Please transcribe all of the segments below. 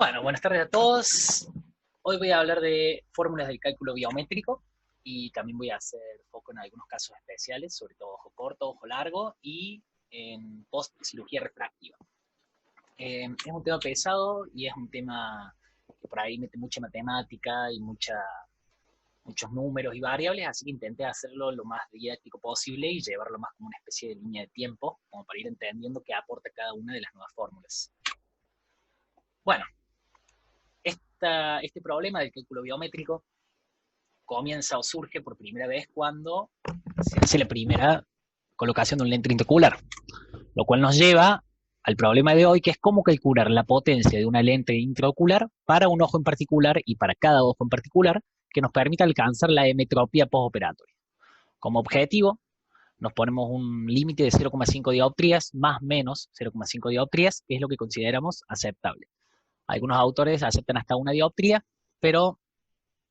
Bueno, buenas tardes a todos. Hoy voy a hablar de fórmulas del cálculo biométrico y también voy a hacer foco en algunos casos especiales, sobre todo ojo corto, ojo largo y en post cirugía refractiva. Es un tema pesado y es un tema que por ahí mete mucha matemática y muchos números y variables, así que intenté hacerlo lo más didáctico posible y llevarlo más como una especie de línea de tiempo, como para ir entendiendo qué aporta cada una de las nuevas fórmulas. Bueno, este problema del cálculo biométrico comienza o surge por primera vez cuando se hace la primera colocación de un lente intraocular, lo cual nos lleva al problema de hoy, que es cómo calcular la potencia de una lente intraocular para un ojo en particular y para cada ojo en particular, que nos permita alcanzar la emetropía postoperatoria. Como objetivo, nos ponemos un límite de 0,5 dioptrías, más menos 0,5 dioptrías, que es lo que consideramos aceptable. Algunos autores aceptan hasta una dioptría, pero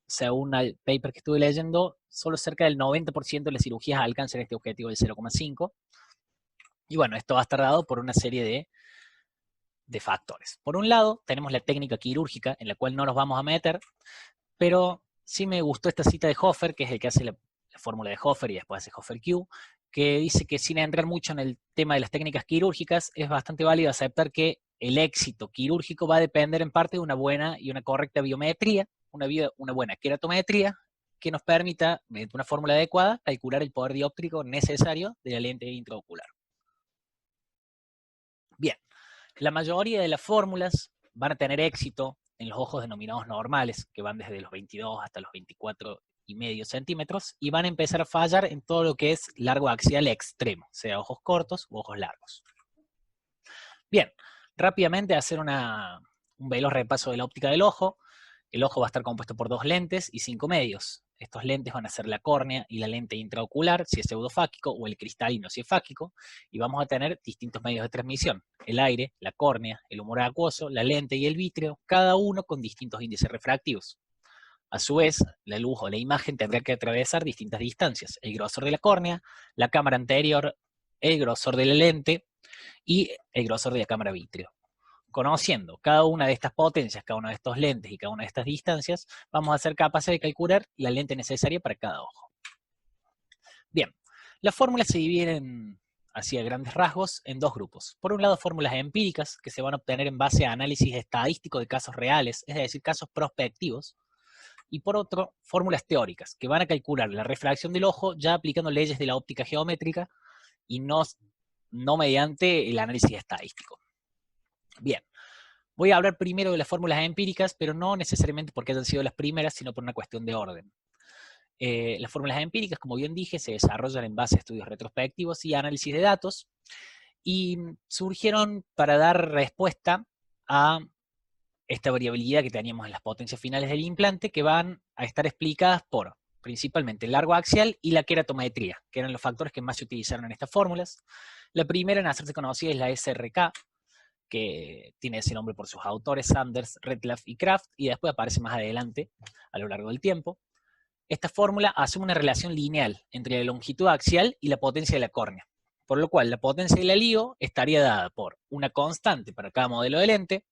según el paper que estuve leyendo, solo cerca del 90% de las cirugías alcanzan este objetivo del 0,5. Y bueno, esto va a estar dado por una serie de factores. Por un lado, tenemos la técnica quirúrgica, en la cual no nos vamos a meter, pero sí me gustó esta cita de Hofer, que es el que hace la fórmula de Hofer y después hace Hofer-Q, que dice que sin entrar mucho en el tema de las técnicas quirúrgicas, es bastante válido aceptar que el éxito quirúrgico va a depender en parte de una buena y una correcta biometría, una buena queratometría, que nos permita, mediante una fórmula adecuada, calcular el poder dióptrico necesario de la lente intraocular. Bien, la mayoría de las fórmulas van a tener éxito en los ojos denominados normales, que van desde los 22 hasta los 24,5 centímetros, y van a empezar a fallar en todo lo que es largo axial extremo, sea ojos cortos u ojos largos. Bien, rápidamente hacer un veloz repaso de la óptica del ojo. El ojo va a estar compuesto por 2 lentes y 5 medios. Estos lentes van a ser la córnea y la lente intraocular, si es pseudofáquico, o el cristalino, si es fáquico, y vamos a tener distintos medios de transmisión: el aire, la córnea, el humor acuoso, la lente y el vítreo, cada uno con distintos índices refractivos. A su vez, la luz o la imagen tendrá que atravesar distintas distancias: el grosor de la córnea, la cámara anterior, el grosor de la lente y el grosor de la cámara vítreo. Conociendo cada una de estas potencias, cada uno de estos lentes y cada una de estas distancias, vamos a ser capaces de calcular la lente necesaria para cada ojo. Bien, las fórmulas se dividen, así a grandes rasgos, en dos grupos. Por un lado, fórmulas empíricas, que se van a obtener en base a análisis estadístico de casos reales, es decir, casos prospectivos. Y por otro, fórmulas teóricas, que van a calcular la refracción del ojo ya aplicando leyes de la óptica geométrica y no mediante el análisis estadístico. Bien, voy a hablar primero de las fórmulas empíricas, pero no necesariamente porque hayan sido las primeras, sino por una cuestión de orden. Las fórmulas empíricas, como bien dije, se desarrollan en base a estudios retrospectivos y análisis de datos, y surgieron para dar respuesta a esta variabilidad que teníamos en las potencias finales del implante, que van a estar explicadas por principalmente el largo axial y la queratometría, que eran los factores que más se utilizaron en estas fórmulas. La primera en hacerse conocida es la SRK, que tiene ese nombre por sus autores, Sanders, Redlaff y Kraft, y después aparece más adelante a lo largo del tiempo. Esta fórmula asume una relación lineal entre la longitud axial y la potencia de la córnea, por lo cual la potencia del LIGO estaría dada por una constante para cada modelo de lente,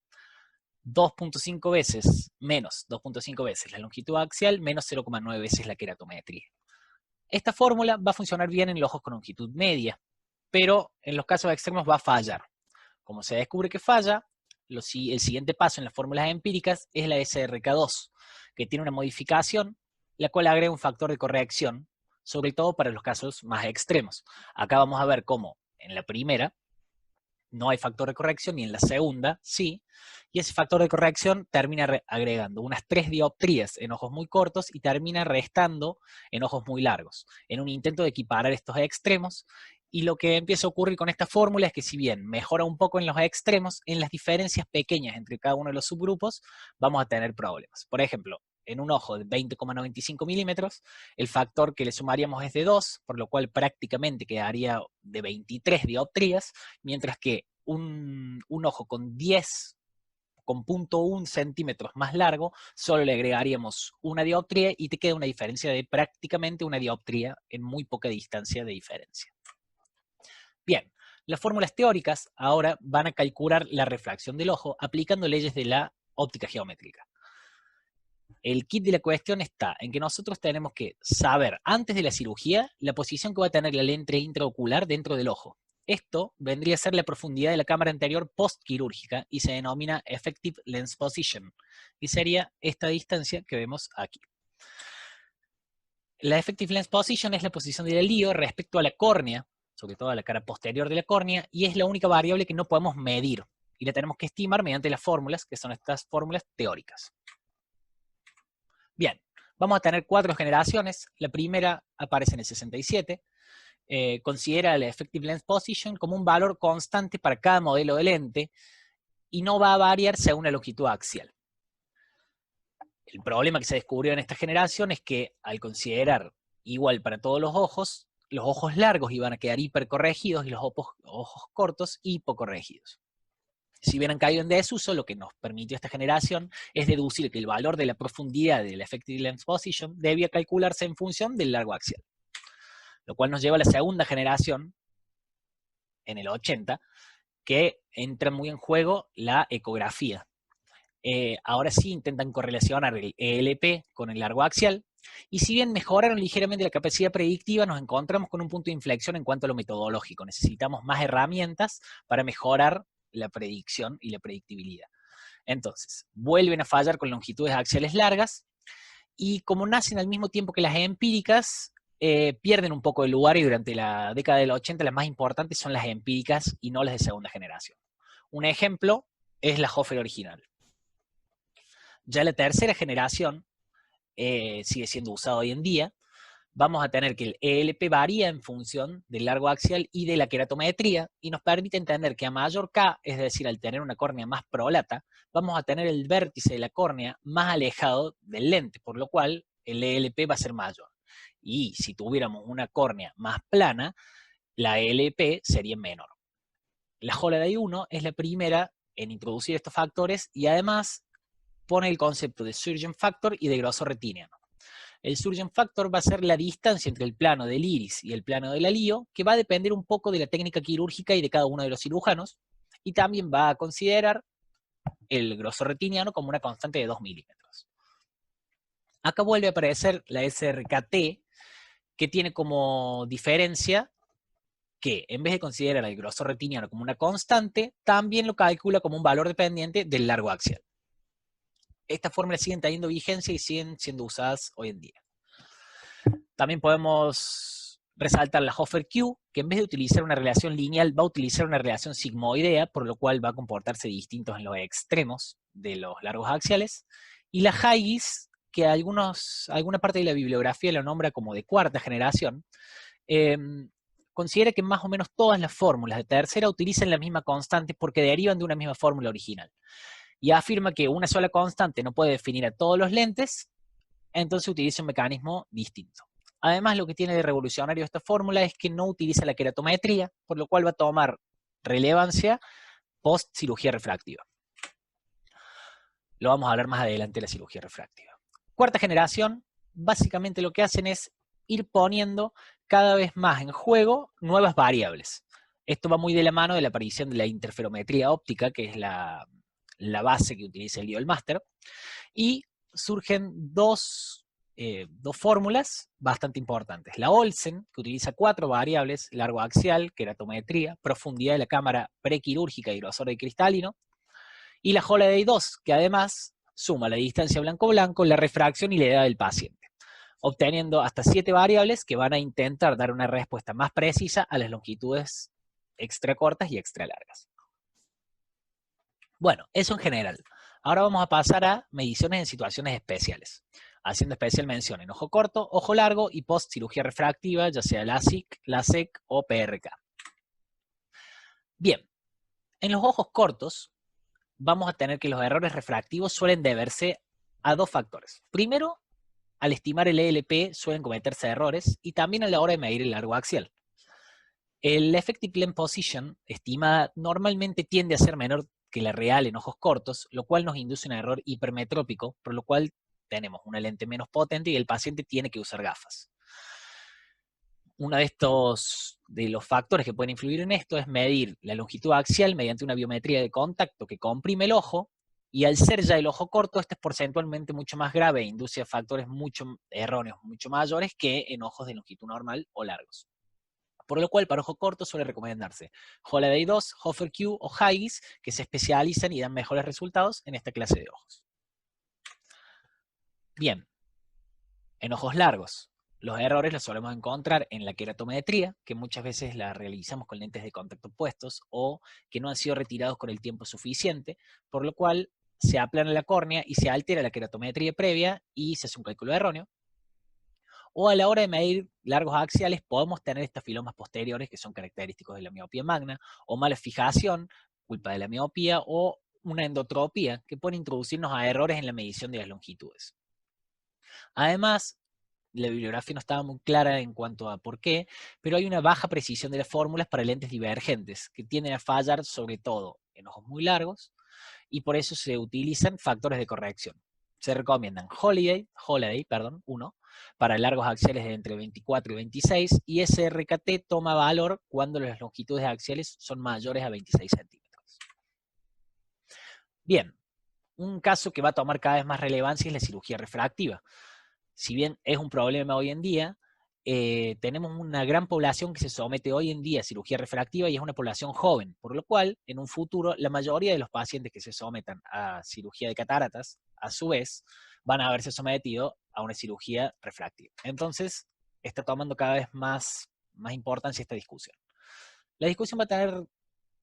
2.5 veces menos 2.5 veces la longitud axial, menos 0,9 veces la queratometría. Esta fórmula va a funcionar bien en los ojos con longitud media, pero en los casos extremos va a fallar. Como se descubre que falla, el siguiente paso en las fórmulas empíricas es la SRK2, que tiene una modificación, la cual agrega un factor de corrección, sobre todo para los casos más extremos. Acá vamos a ver cómo en la primera no hay factor de corrección y en la segunda sí, y ese factor de corrección termina agregando unas 3 dioptrías en ojos muy cortos y termina restando en ojos muy largos, en un intento de equiparar estos extremos. Y lo que empieza a ocurrir con esta fórmula es que, si bien mejora un poco en los extremos, en las diferencias pequeñas entre cada uno de los subgrupos vamos a tener problemas. Por ejemplo, en un ojo de 20,95 milímetros, el factor que le sumaríamos es de 2, por lo cual prácticamente quedaría de 23 dioptrías, mientras que un ojo con 0,1 centímetros más largo, solo le agregaríamos una dioptría y te queda una diferencia de prácticamente una dioptría en muy poca distancia de diferencia. Bien, las fórmulas teóricas ahora van a calcular la refracción del ojo aplicando leyes de la óptica geométrica. El kit de la cuestión está en que nosotros tenemos que saber antes de la cirugía la posición que va a tener la lente intraocular dentro del ojo. Esto vendría a ser la profundidad de la cámara anterior postquirúrgica y se denomina Effective Lens Position, y sería esta distancia que vemos aquí. La Effective Lens Position es la posición del lío respecto a la córnea, sobre todo a la cara posterior de la córnea, y es la única variable que no podemos medir, y la tenemos que estimar mediante las fórmulas, que son estas fórmulas teóricas. Bien, vamos a tener 4 generaciones. La primera aparece en el 67. Considera la Effective Lens Position como un valor constante para cada modelo de lente y no va a variar según la longitud axial. El problema que se descubrió en esta generación es que al considerar igual para todos los ojos largos iban a quedar hipercorregidos y los ojos cortos hipocorregidos. Si hubieran caído en desuso, lo que nos permitió esta generación es deducir que el valor de la profundidad de la Effective Lens Position debía calcularse en función del largo axial. Lo cual nos lleva a la segunda generación, en el 80, que entra muy en juego la ecografía. Ahora sí intentan correlacionar el ELP con el largo axial, y si bien mejoraron ligeramente la capacidad predictiva, nos encontramos con un punto de inflexión en cuanto a lo metodológico. Necesitamos más herramientas para mejorar la predicción y la predictibilidad. Entonces, vuelven a fallar con longitudes axiales largas, y como nacen al mismo tiempo que las empíricas, pierden un poco de lugar, y durante la década del 80 las más importantes son las empíricas y no las de segunda generación. Un ejemplo es la Hofer original. Ya la tercera generación sigue siendo usada hoy en día. Vamos a tener que el ELP varía en función del largo axial y de la queratometría, y nos permite entender que a mayor K, es decir, al tener una córnea más prolata, vamos a tener el vértice de la córnea más alejado del lente, por lo cual el ELP va a ser mayor. Y si tuviéramos una córnea más plana, la ELP sería menor. La Holaday 1 es la primera en introducir estos factores, y además pone el concepto de surgeon factor y de grosor retiniano. El surgeon factor va a ser la distancia entre el plano del iris y el plano del alío, que va a depender un poco de la técnica quirúrgica y de cada uno de los cirujanos, y también va a considerar el grosor retiniano como una constante de 2 milímetros. Acá vuelve a aparecer la SRKT, que tiene como diferencia que en vez de considerar el grosor retiniano como una constante, también lo calcula como un valor dependiente del largo axial. Estas fórmulas siguen teniendo vigencia y siguen siendo usadas hoy en día. También podemos resaltar la Hofer Q, que en vez de utilizar una relación lineal, va a utilizar una relación sigmoidea, por lo cual va a comportarse distintos en los extremos de los largos axiales. Y la Haigis, que alguna parte de la bibliografía lo nombra como de cuarta generación, considera que más o menos todas las fórmulas de tercera utilizan la misma constante porque derivan de una misma fórmula original. Y afirma que una sola constante no puede definir a todos los lentes, entonces utiliza un mecanismo distinto. Además, lo que tiene de revolucionario esta fórmula es que no utiliza la queratometría, por lo cual va a tomar relevancia post cirugía refractiva. Lo vamos a hablar más adelante de la cirugía refractiva. Cuarta generación, básicamente lo que hacen es ir poniendo cada vez más en juego nuevas variables. Esto va muy de la mano de la aparición de la interferometría óptica, que es la base que utiliza el LIO Master, y surgen dos fórmulas bastante importantes. La Olsen, que utiliza 4 variables: largo axial, queratometría, profundidad de la cámara prequirúrgica y grosor de cristalino, y la Holaday 2, que además suma la distancia blanco-blanco, la refracción y la edad del paciente, obteniendo hasta 7 variables que van a intentar dar una respuesta más precisa a las longitudes extra cortas y extra largas. Bueno, eso en general. Ahora vamos a pasar a mediciones en situaciones especiales, haciendo especial mención en ojo corto, ojo largo y post cirugía refractiva, ya sea LASIK, LASEK o PRK. Bien, en los ojos cortos vamos a tener que los errores refractivos suelen deberse a 2 factores. Primero, al estimar el ELP suelen cometerse errores, y también a la hora de medir el largo axial. El Effective Lens Position estimada normalmente tiende a ser menor que la real en ojos cortos, lo cual nos induce un error hipermetrópico, por lo cual tenemos una lente menos potente y el paciente tiene que usar gafas. Uno de los factores que pueden influir en esto es medir la longitud axial mediante una biometría de contacto que comprime el ojo, Y al ser ya el ojo corto, este es porcentualmente mucho más grave e induce a factores mucho erróneos, mucho mayores que en ojos de longitud normal o largos. Por lo cual, para ojo corto suele recomendarse Holaday 2, Hofer Q o Haigis, que se especializan y dan mejores resultados en esta clase de ojos. Bien, en ojos largos, los errores los solemos encontrar en la queratometría, que muchas veces la realizamos con lentes de contacto puestos o que no han sido retirados con el tiempo suficiente, por lo cual se aplana la córnea y se altera la queratometría previa y se hace un cálculo erróneo. O a la hora de medir largos axiales podemos tener estafilomas posteriores que son característicos de la miopía magna, o mala fijación, culpa de la miopía, o una endotropía que puede introducirnos a errores en la medición de las longitudes. Además, la bibliografía no estaba muy clara en cuanto a por qué, pero hay una baja precisión de las fórmulas para lentes divergentes, que tienden a fallar sobre todo en ojos muy largos, y por eso se utilizan factores de corrección. Se recomiendan Holaday 1, para largos axiales de entre 24 y 26, y SRKT toma valor cuando las longitudes axiales son mayores a 26 centímetros. Bien, un caso que va a tomar cada vez más relevancia es la cirugía refractiva. Si bien es un problema hoy en día, tenemos una gran población que se somete hoy en día a cirugía refractiva y es una población joven, por lo cual, en un futuro, la mayoría de los pacientes que se sometan a cirugía de cataratas, a su vez, van a haberse sometido a una cirugía refractiva. Entonces, está tomando cada vez más importancia esta discusión. La discusión va a tener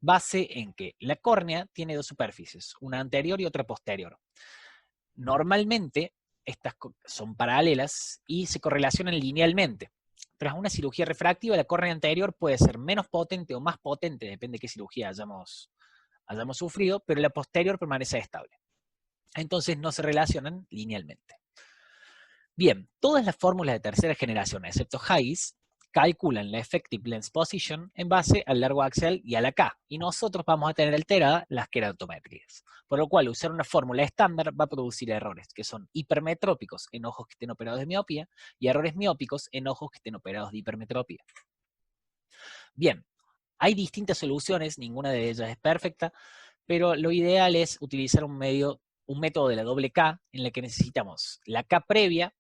base en que la córnea tiene dos superficies, una anterior y otra posterior. Normalmente, estas son paralelas y se correlacionan linealmente. Tras una cirugía refractiva, la córnea anterior puede ser menos potente o más potente, depende de qué cirugía hayamos sufrido, pero la posterior permanece estable. Entonces no se relacionan linealmente. Bien, todas las fórmulas de tercera generación, excepto Haigis, calculan la effective lens position en base al largo axial y a la K, y nosotros vamos a tener alteradas las queratometrías. Por lo cual, usar una fórmula estándar va a producir errores que son hipermetrópicos en ojos que estén operados de miopía y errores miópicos en ojos que estén operados de hipermetropía. Bien, hay distintas soluciones, ninguna de ellas es perfecta, pero lo ideal es utilizar un método de la doble K en la que necesitamos la K previa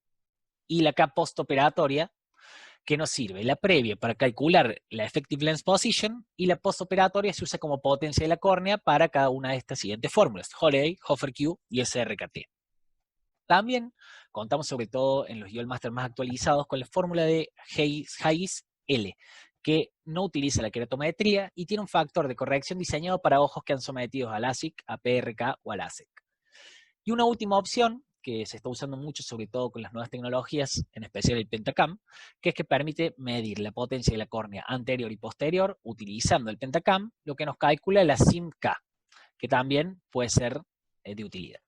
y la K postoperatoria, que nos sirve. La previa para calcular la effective lens position y la postoperatoria se usa como potencia de la córnea para cada una de estas siguientes fórmulas: Holaday, Hofer Q y SRKT. También contamos, sobre todo en los Yale Master más actualizados, con la fórmula de Haigis L, que no utiliza la queratometría y tiene un factor de corrección diseñado para ojos que han sometidos a LASIK, a PRK o a LASIK. Y una última opción que se está usando mucho, sobre todo con las nuevas tecnologías, en especial el Pentacam, que es que permite medir la potencia de la córnea anterior y posterior utilizando el Pentacam, lo que nos calcula la SIM-K, que también puede ser de utilidad.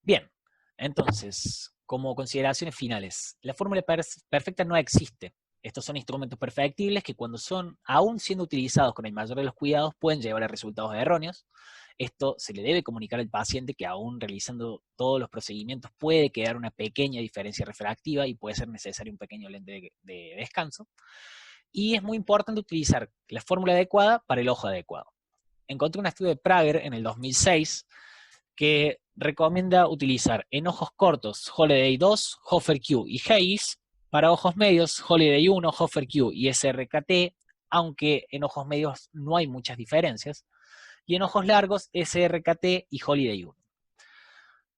Bien, entonces, como consideraciones finales, la fórmula perfecta no existe. Estos son instrumentos perfectibles que cuando son aún siendo utilizados con el mayor de los cuidados pueden llevar a resultados erróneos. Esto se le debe comunicar al paciente que aún realizando todos los procedimientos puede quedar una pequeña diferencia refractiva y puede ser necesario un pequeño lente de descanso. Y es muy importante utilizar la fórmula adecuada para el ojo adecuado. Encontré un estudio de Prager en el 2006 que recomienda utilizar en ojos cortos Holaday 2, Hofer Q y Haigis, para ojos medios Holaday 1, Hofer Q y SRKT, aunque en ojos medios no hay muchas diferencias, y en ojos largos SRKT y Holaday 1.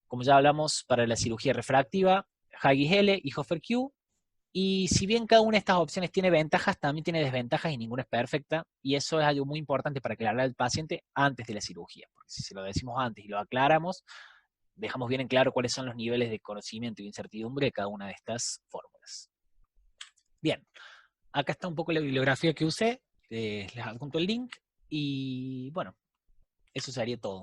Como ya hablamos, para la cirugía refractiva, Haigis L y Hofer Q, y si bien cada una de estas opciones tiene ventajas, también tiene desventajas y ninguna es perfecta, y eso es algo muy importante para aclarar al paciente antes de la cirugía, porque si se lo decimos antes y lo aclaramos, dejamos bien en claro cuáles son los niveles de conocimiento y incertidumbre de cada una de estas fórmulas. Bien, acá está un poco la bibliografía que usé, les adjunto el link, y bueno, eso sería todo.